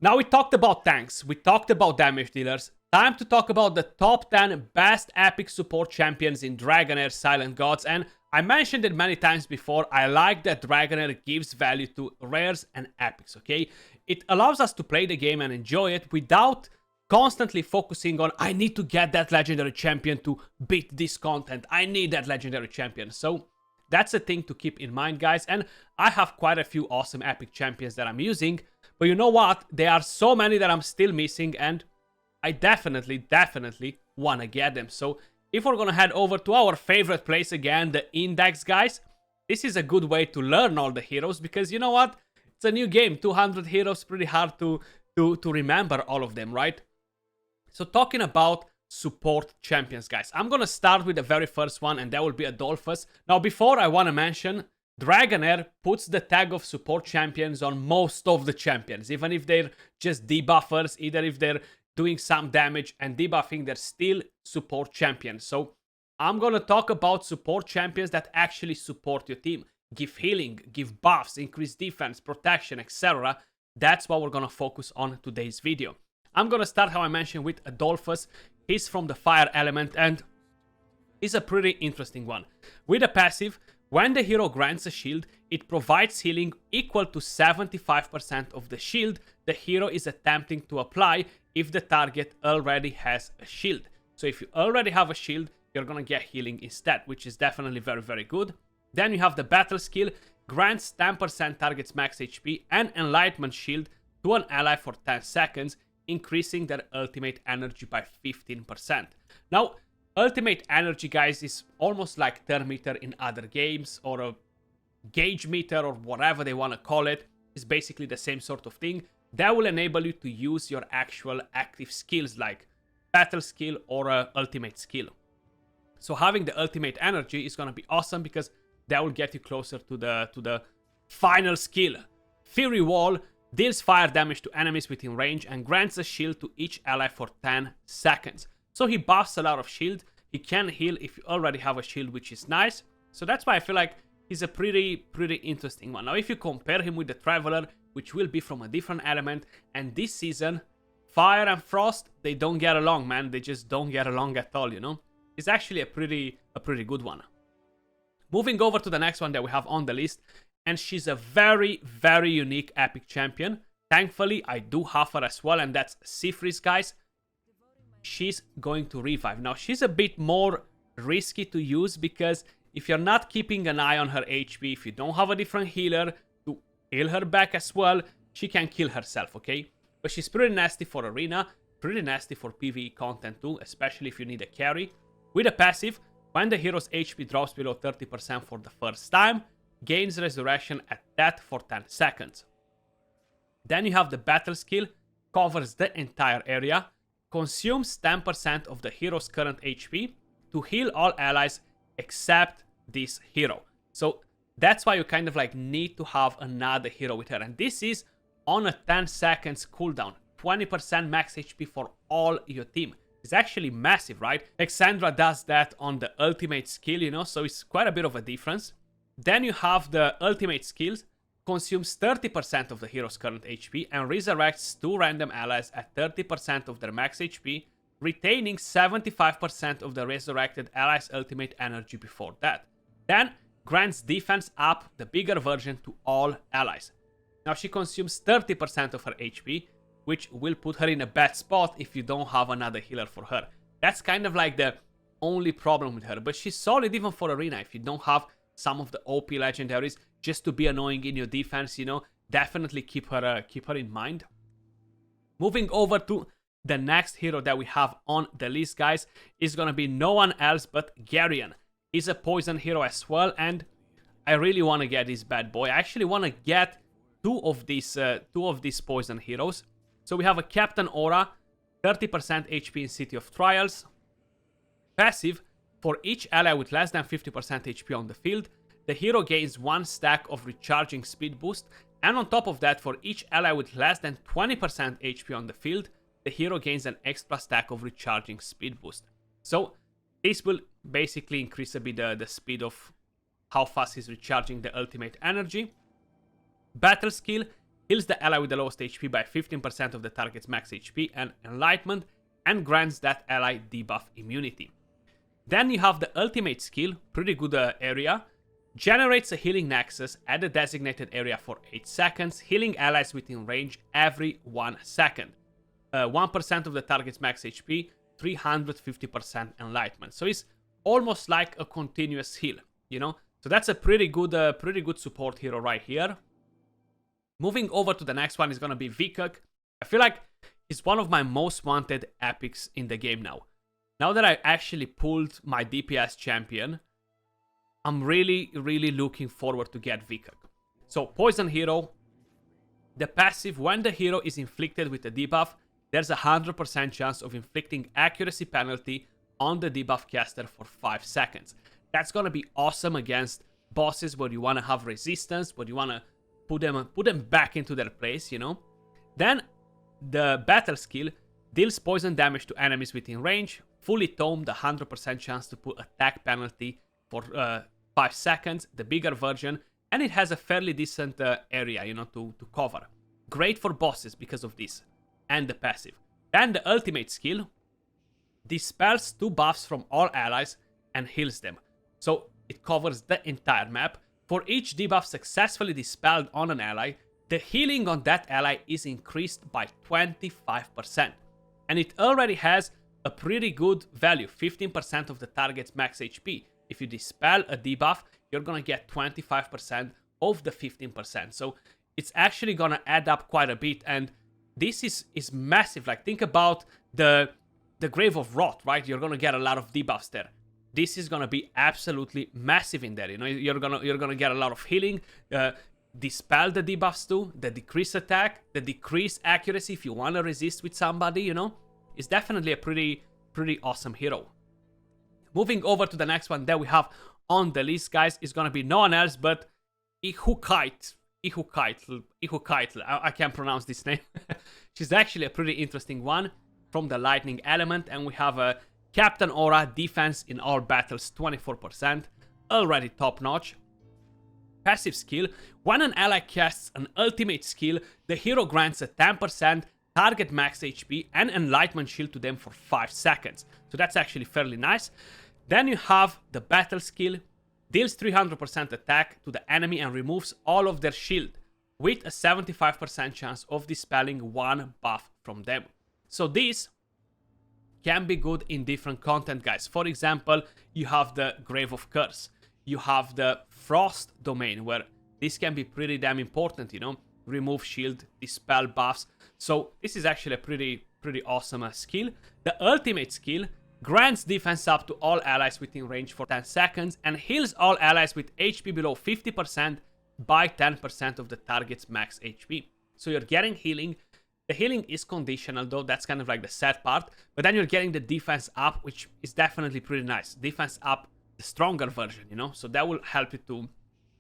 Now we talked about tanks, we talked about damage dealers. Time to talk about the top 10 best epic support champions in Dragonheir Silent Gods. And I mentioned it many times before, I like that Dragonheir gives value to rares and epics, okay? It allows us to play the game and enjoy it without constantly focusing on, I need to get that legendary champion to beat this content. I need that legendary champion. So that's a thing to keep in mind, guys. And I have quite a few awesome epic champions that I'm using. But you know what? There are so many that I'm still missing, and I definitely want to get them. So if we're going to head over to our favorite place again, the index, guys, this is a good way to learn all the heroes, because you know what? It's a new game, 200 heroes, pretty hard to remember all of them, right? So talking about support champions, guys, I'm going to start with the very first one, and that will be Adolphus. Now, before I want to mention, Dragonheir puts the tag of support champions on most of the champions, even if they're just debuffers, either if they're doing some damage and debuffing, they're still support champions. So I'm going to talk about support champions that actually support your team, give healing, give buffs, increase defense, protection, etc. That's what we're going to focus on today's video. I'm going to start, how I mentioned, with Adolphus. He's from the fire element and he's a pretty interesting one. With a passive, when the hero grants a shield, it provides healing equal to 75% of the shield the hero is attempting to apply if the target already has a shield. So if you already have a shield, you're gonna get healing instead, which is definitely very good. Then you have the battle skill, grants 10% target's max HP and enlightenment shield to an ally for 10 seconds, increasing their ultimate energy by 15%. Now, ultimate energy, guys, is almost like thermometer in other games, or a gauge meter, or whatever they want to call it. It's basically the same sort of thing. That will enable you to use your actual active skills like battle skill or ultimate skill. So having the ultimate energy is going to be awesome, because that will get you closer to the final skill. Fury Wall deals fire damage to enemies within range and grants a shield to each ally for 10 seconds. So he buffs a lot of shield. He can heal if you already have a shield, which is nice. So that's why I feel like he's a pretty interesting one. Now, if you compare him with the Traveler, which will be from a different element, and this season, Fire and Frost, they don't get along, man. They just don't get along at all, you know? It's actually a pretty good one. Moving over to the next one that we have on the list, and she's a very unique epic champion. Thankfully, I do have her as well, and that's Sifris, guys. She's going to revive. Now, she's a bit more risky to use, because if you're not keeping an eye on her HP, if you don't have a different healer to heal her back as well, she can kill herself, okay? But she's pretty nasty for arena, pretty nasty for PvE content too, especially if you need a carry. With a passive, when the hero's HP drops below 30% for the first time, gains resurrection at that for 10 seconds. Then you have the battle skill, covers the entire area, consumes 10% of the hero's current HP to heal all allies except this hero. So that's why you kind of like need to have another hero with her. And this is on a 10 seconds cooldown, 20% max HP for all your team. It's actually massive, right? Candre does that on the ultimate skill, you know, so it's quite a bit of a difference. Then you have the ultimate skills, consumes 30% of the hero's current HP and resurrects 2 random allies at 30% of their max HP, retaining 75% of the resurrected allies' ultimate energy before that. Then grants defense up, the bigger version, to all allies. Now she consumes 30% of her HP, which will put her in a bad spot if you don't have another healer for her. That's kind of like the only problem with her, but she's solid even for arena if you don't have some of the OP legendaries just to be annoying in your defense, you know. Definitely keep her in mind. Moving over to the next hero that we have on the list, guys, is gonna be no one else but Gion. He's a poison hero as well, and I really want to get this bad boy. I actually want to get two of these poison heroes. So we have a Captain Aura, 30% HP in City of Trials. Passive, for each ally with less than 50% HP on the field, the hero gains 1 stack of recharging speed boost, and on top of that, for each ally with less than 20% HP on the field, the hero gains an extra stack of recharging speed boost. So this will basically increase a bit the speed of how fast he's recharging the ultimate energy. Battle skill, heals the ally with the lowest HP by 15% of the target's max HP and enlightenment, and grants that ally debuff immunity. Then you have the ultimate skill, pretty good area. Generates a healing nexus at the designated area for 8 seconds, healing allies within range every 1 second. 1% of the target's max HP, 350% enlightenment. So it's almost like a continuous heal, you know? So that's a pretty good support hero right here. Moving over to the next one is gonna be Vikuk. I feel like he's one of my most wanted epics in the game now. Now that I actually pulled my DPS champion, I'm really looking forward to get Vikuk. So poison hero, the passive, when the hero is inflicted with a debuff, there's a 100% chance of inflicting accuracy penalty on the debuff caster for 5 seconds. That's gonna be awesome against bosses where you wanna have resistance, where you wanna put them back into their place, you know. Then the battle skill deals poison damage to enemies within range, fully tomed, 100% chance to put attack penalty for 5 seconds, the bigger version, and it has a fairly decent area, you know, to cover. Great for bosses because of this, and the passive. Then the ultimate skill dispels 2 buffs from all allies and heals them. So it covers the entire map. For each debuff successfully dispelled on an ally, the healing on that ally is increased by 25%. And it already has a pretty good value, 15% of the target's max HP. If you dispel a debuff, you're gonna get 25% of the 15%. So it's actually gonna add up quite a bit, and this is massive. Like, think about the Grave of Rot, right? You're gonna get a lot of debuffs there. This is gonna be absolutely massive in there. You know, you're gonna get a lot of healing. Dispel the debuffs too, the decrease attack, the decrease accuracy if you wanna resist with somebody. You know, it's definitely a pretty awesome hero. Moving over to the next one that we have on the list, guys, is gonna be no one else but Iukite. I can't pronounce this name. She's actually a pretty interesting one from the lightning element, and we have a Captain Aura, defense in all battles 24%, already top notch. Passive skill, when an ally casts an ultimate skill, the hero grants a 10% target max HP and enlightenment shield to them for 5 seconds. So that's actually fairly nice. Then you have the battle skill, deals 300% attack to the enemy and removes all of their shield, with a 75% chance of dispelling 1 buff from them. So this can be good in different content, guys. For example, you have the Grave of Curse. You have the Frost domain, where this can be pretty damn important, you know. Remove shield, dispel buffs. So this is actually a pretty awesome skill. The ultimate skill grants defense up to all allies within range for 10 seconds and heals all allies with HP below 50% by 10% of the target's max HP. So you're getting healing. The healing is conditional though, that's kind of like the sad part, but then you're getting the defense up, which is definitely pretty nice. Defense up, the stronger version, you know, so that will help you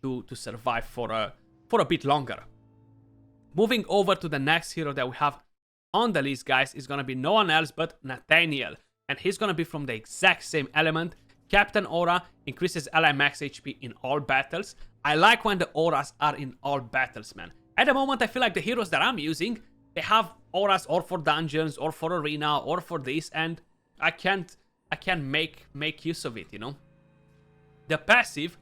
to survive for a bit longer. Moving over to the next hero that we have on the list, guys, is gonna be no one else but Nathaniel, and he's gonna be from the exact same element. Captain Aura increases ally max HP in all battles. I like when the auras are in all battles, man. At the moment, I feel like the heroes that I'm using, they have auras or for dungeons or for arena or for this, and I can't make use of it, you know. The passive,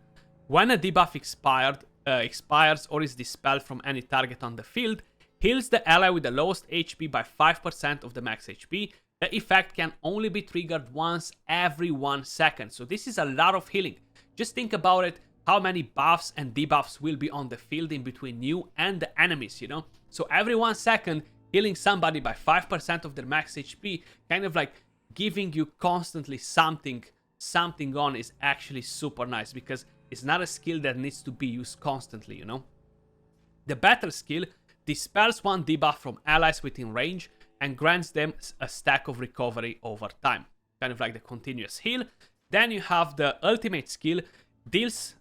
when a debuff expires or is dispelled from any target on the field, heals the ally with the lowest HP by 5% of the max HP. The effect can only be triggered once every 1 second. So this is a lot of healing. Just think about it, how many buffs and debuffs will be on the field in between you and the enemies, you know? So every 1 second, healing somebody by 5% of their max HP, kind of like giving you constantly something on, is actually super nice, because it's not a skill that needs to be used constantly, you know? The battle skill dispels 1 debuff from allies within range and grants them a stack of recovery over time. Kind of like the continuous heal. Then you have the ultimate skill, deals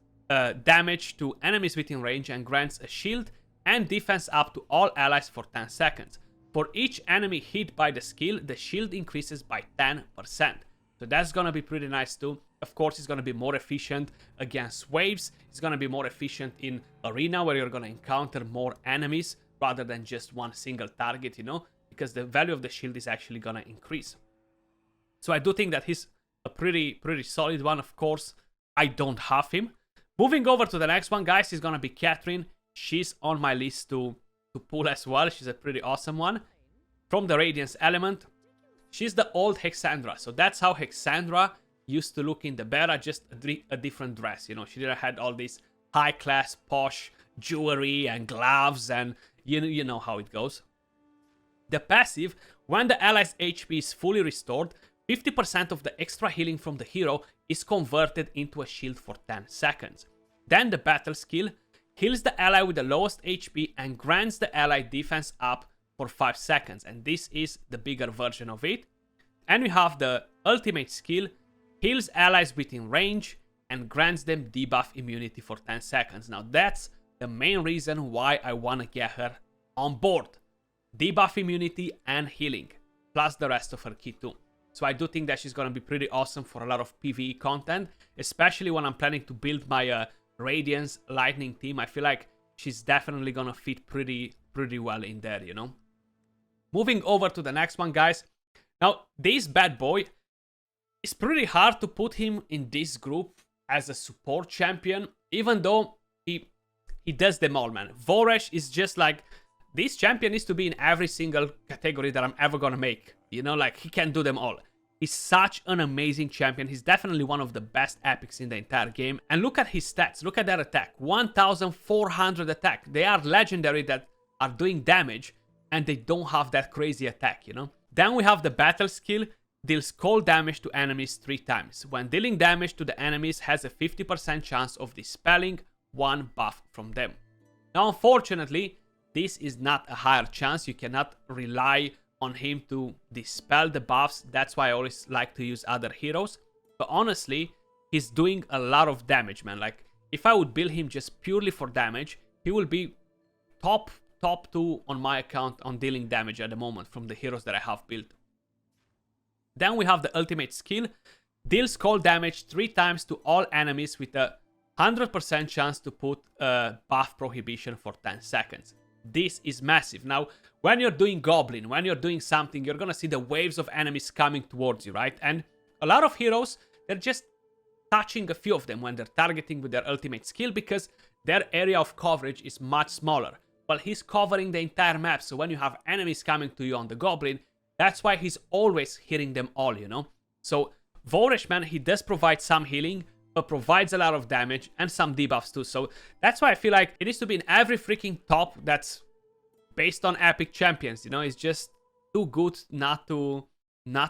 damage to enemies within range and grants a shield and defense up to all allies for 10 seconds. For each enemy hit by the skill, the shield increases by 10%. So that's gonna be pretty nice too. Of course, it's gonna be more efficient against waves. It's gonna be more efficient in arena, where you're gonna encounter more enemies rather than just one single target, you know, because the value of the shield is actually gonna increase. So I do think that he's a pretty solid one. Of course, I don't have him. Moving over to the next one, guys, is gonna be Katherine. She's on my list to pull as well. She's a pretty awesome one. From the Radiance element, she's the old Hexandra. So that's how Hexandra used to look in the beta, just a different dress. You know, she didn't had all this high-class, posh jewelry and gloves, and you know how it goes. The passive, when the ally's HP is fully restored, 50% of the extra healing from the hero is converted into a shield for 10 seconds. Then the battle skill heals the ally with the lowest HP and grants the ally defense up for 5 seconds. And this is the bigger version of it. And we have the ultimate skill, heals allies within range and grants them debuff immunity for 10 seconds. Now that's the main reason why I want to get her on board. Debuff immunity and healing, plus the rest of her kit too. So I do think that she's going to be pretty awesome for a lot of PvE content, especially when I'm planning to build my Radiance Lightning team. I feel like she's definitely going to fit pretty well in there, you know. Moving over to the next one, guys. Now, this bad boy, it's pretty hard to put him in this group as a support champion, even though he does them all, man. Vores is just like, this champion needs to be in every single category that I'm ever gonna make. You know, like, he can do them all. He's such an amazing champion. He's definitely one of the best epics in the entire game. And look at his stats. Look at that attack. 1,400 attack. They are legendary that are doing damage, and they don't have that crazy attack, you know? Then we have the battle skill. Deals cold damage to enemies 3 times. When dealing damage to the enemies, has a 50% chance of dispelling one buff from them. Now, unfortunately, this is not a higher chance. You cannot rely on him to dispel the buffs. That's why I always like to use other heroes. But honestly, he's doing a lot of damage, man. Like, if I would build him just purely for damage, he will be top 2 on my account on dealing damage at the moment from the heroes that I have built. Then we have the ultimate skill. Deals cold damage 3 times to all enemies with a 100% chance to put a buff prohibition for 10 seconds. This is massive. Now, when you're doing Goblin, when you're doing something, you're gonna see the waves of enemies coming towards you, right? And a lot of heroes, they're just touching a few of them when they're targeting with their ultimate skill because their area of coverage is much smaller. Well, he's covering the entire map, so when you have enemies coming to you on the Goblin, that's why he's always hitting them all, you know? So, Vores, man, he does provide some healing, but provides a lot of damage and some debuffs too. So, that's why I feel like it needs to be in every freaking top that's based on epic champions, you know? It's just too good not to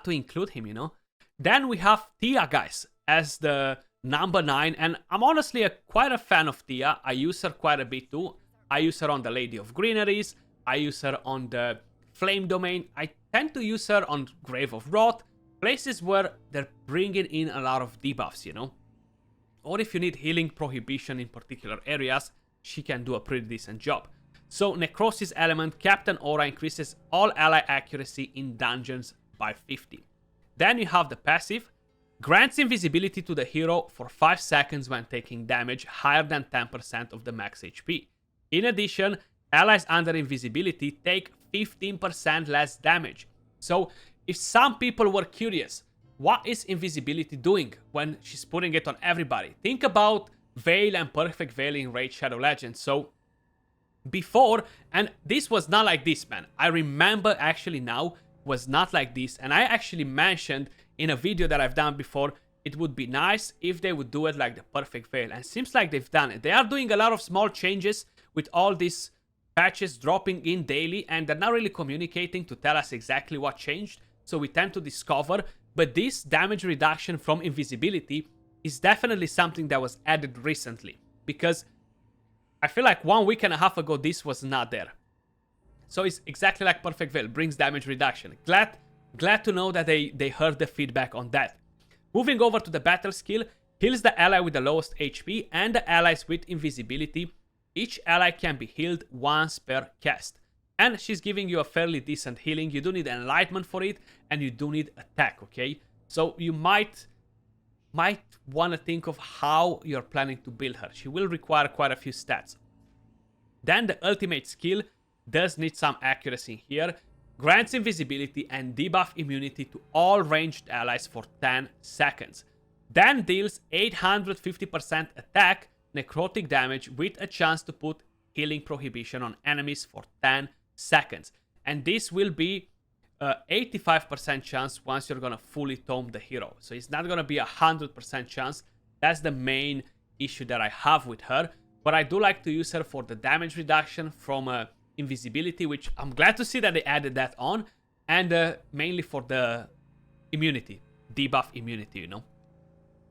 include him, you know? Then we have Tia, guys, as the number 9. And I'm honestly quite a fan of Tia. I use her quite a bit too. I use her on the Lady of Greeneries. I use her on the Flame Domain. I tend to use her on Grave of Wrath, places where they're bringing in a lot of debuffs, you know? Or if you need healing prohibition in particular areas, she can do a pretty decent job. So, Necrosis element, Captain Aura increases all ally accuracy in dungeons by 50. Then you have the passive, grants invisibility to the hero for 5 seconds when taking damage higher than 10% of the max HP. In addition, allies under invisibility take 15% less damage. So, if some people were curious, what is invisibility doing when she's putting it on everybody? Think about Veil and Perfect Veil in Raid Shadow Legends. So, before, and this was not like this, man. I remember actually now was not like this, and I actually mentioned in a video that I've done before, it would be nice if they would do it like the Perfect Veil, and seems like they've done it. They are doing a lot of small changes with all these patches dropping in daily, and they're not really communicating to tell us exactly what changed, so we tend to discover. But this damage reduction from invisibility is definitely something that was added recently, because I feel like 1.5 weeks ago this was not there. So it's exactly like Perfect Veil, brings damage reduction. Glad to know that they heard the feedback on that. Moving over to the battle skill, heals the ally with the lowest HP and the allies with invisibility. Each ally can be healed once per cast. And she's giving you a fairly decent healing. You do need enlightenment for it, and you do need attack, okay? So you might want to think of how you're planning to build her. She will require quite a few stats. Then the ultimate skill, does need some accuracy here. Grants invisibility and debuff immunity to all ranged allies for 10 seconds. Then deals 850% attack, necrotic damage with a chance to put healing prohibition on enemies for 10 seconds. And this will be 85% chance once you're gonna fully tome the hero. So it's not gonna be 100% chance. That's the main issue that I have with her. But I do like to use her for the damage reduction from invisibility, which I'm glad to see that they added that on. And mainly for the immunity, debuff immunity, you know.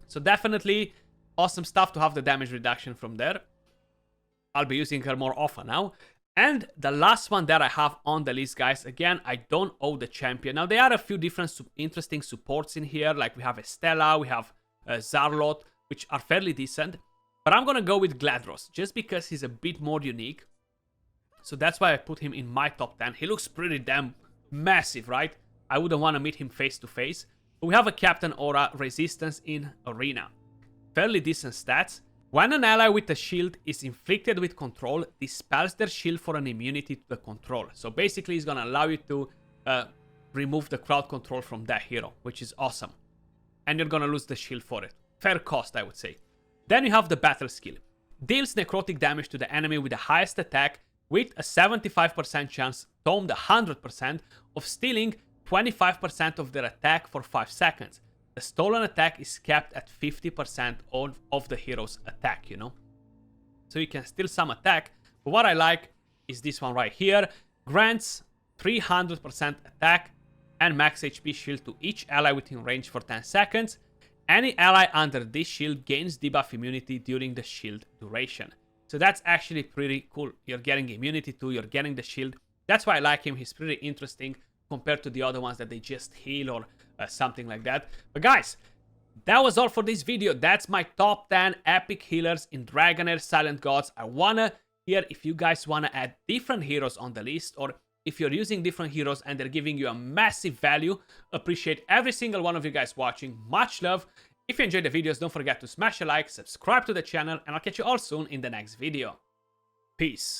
So definitely awesome stuff to have the damage reduction from there. I'll be using her more often now. And the last one that I have on the list, guys, again, I don't owe the champion. Now, there are a few different interesting supports in here. Like, we have Estella, we have Zarlot, which are fairly decent. But I'm going to go with Gladros, just because he's a bit more unique. So that's why I put him in my top 10. He looks pretty damn massive, right? I wouldn't want to meet him face to face. But we have a Captain Aura resistance in Arena. Fairly decent stats. When an ally with a shield is inflicted with control, dispels their shield for an immunity to the control. So basically, it's going to allow you to remove the crowd control from that hero, which is awesome. And you're going to lose the shield for it. Fair cost, I would say. Then you have the battle skill. Deals necrotic damage to the enemy with the highest attack with a 75% chance, tomed 100%, of stealing 25% of their attack for 5 seconds. The stolen attack is capped at 50% of the hero's attack, you know. So you can steal some attack, but what I like is this one right here. Grants 300% attack and max HP shield to each ally within range for 10 seconds. Any ally under this shield gains debuff immunity during the shield duration. So that's actually pretty cool. You're getting immunity too, you're getting the shield. That's why I like him. He's pretty interesting compared to the other ones that they just heal or something like that. But guys, that was all for this video. That's my top 10 epic healers in Dragonheir Silent Gods. I wanna hear if you guys wanna add different heroes on the list, or if you're using different heroes and they're giving you a massive value. Appreciate every single one of you guys watching. Much love. If you enjoyed the videos, don't forget to smash a like, subscribe to the channel, and I'll catch you all soon in the next video. Peace.